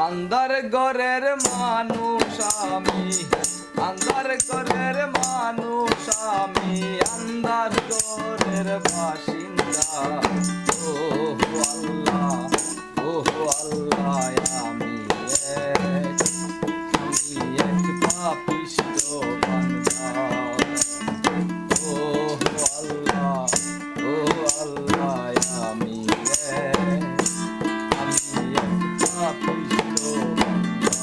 আন্ধার ঘরের মানুষ আমি, আন্ধার ঘরের মানুষ আমি, আন্ধার ঘরের বাসিন্দা। ও আল্লাহ, ও আল্লাহ, আমি এক পাপিষ্ঠ বান্দা। ও আল্লাহ, ও আল্লাহ, আমি এক পাপিষ্ঠ বান্দা।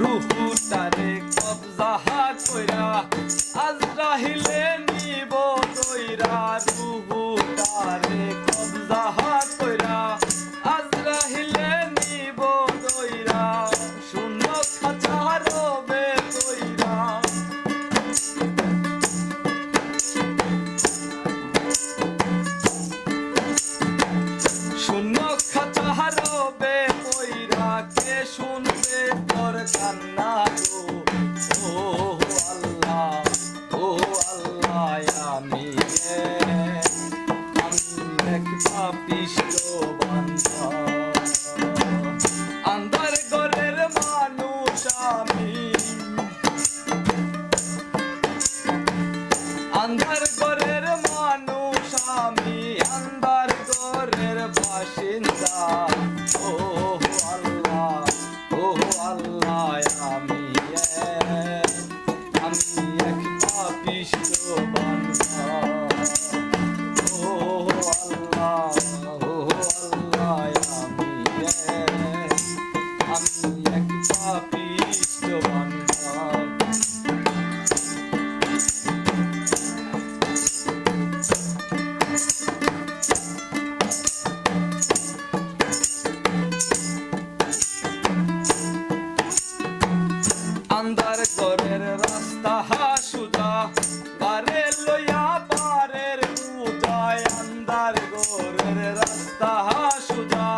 রুহুটারে কবজা কইরা আজরাইলে নিব দইরা। রুহুটারে কবজা কইরা আজরাইলে নিব দইরা। শূন্য খাঁচা রবে কইরা। শূন্য খাঁচা রবে কইরা, কে শুনবে তোর কান্না গো। ও আল্লাহ, ও আল্লাহ, আমি এক পাপিষ্ঠ বান্দা। আন্ধার ঘরের মানুষ আমি, আন্ধার ঘরের মানুষ আমি, আন্ধার ঘরের বাসিন্দা। ও আল্লাহ, ও আল্লাহ, আমি এক পাপিষ্ঠ বান্দা। ও আল্লাহ, ও আল্লাহ, আমি এক পাপিষ্ঠ বান্দা। আন্ধার ঘরের রাস্তা সুজা, গারে লইয়া পারের পূজায়। আন্ধার ঘরের রাস্তা সুজা,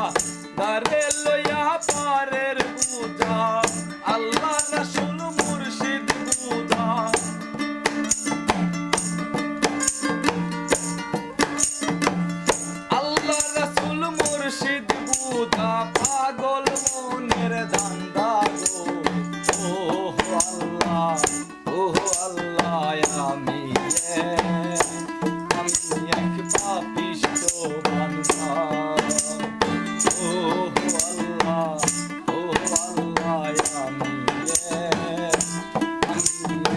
গারে লইয়া পারের পূজা। আল্লাহ রাসূল মুর্শিদ পূজা। আল্লাহ রাসূল মুর্শিদ পূজা, পাগল মনের ধান্দা গো। ও আল্লাহ, ও আল্লাহ, আমি এক পাপিষ্ঠ বান্দা। ও আল্লাহ, ও আল্লাহ, আমি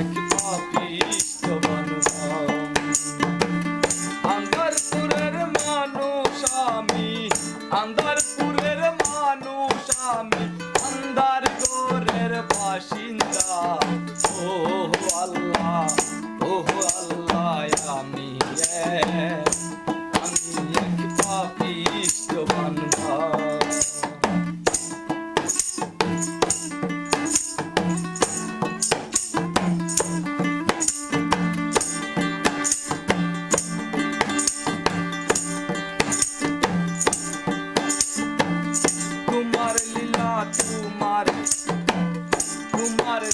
এক পাপিষ্ঠ বান্দা। আন্ধারপুরের মানুষ আমি, আন্ধারপুরের মানুষ আমি, আন্ধার ঘরের বাসিন্দা। ও আল্লাহ, ও আল্লাহ, আমি এক পাপিষ্ঠ বান্দা। তোমার লীলা, তোমার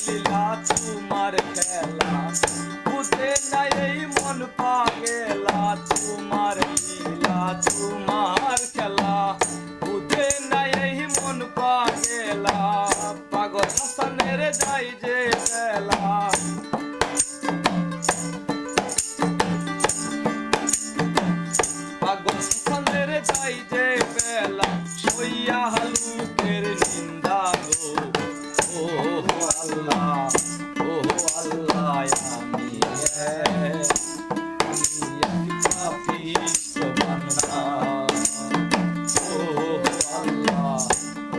লীলা, তোমার খেলা, বুঝে নাই এই মন পাগেলা। তোমার লীলা, তোমার খেলা, বুঝে নাই এই মন পাগেলা। পাগল হাসানের যাই যে বেলা। পাগল হাসানের যাই যে বেলা, সইয়া হালুকের নিন্দা গো। ও আল্লাহ, ও আল্লাহ, আমি এক পাপিষ্ঠ বান্দা। ও আল্লাহ,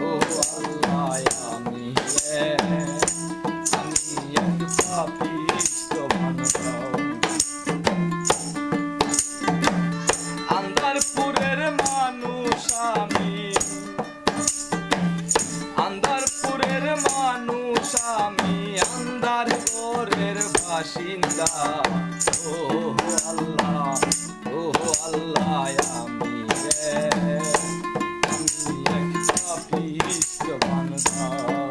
ও আল্লাহ, আমি এক পাপিষ্ঠ বান্দা। আন্ধারপুরের মানুষ আমি, আন্ধারপুরের মানুষ আমি, আন্ধার ঘরের বাসিন্দা। ও আল্লাহ, ও আল্লাহ, আমি বান্দা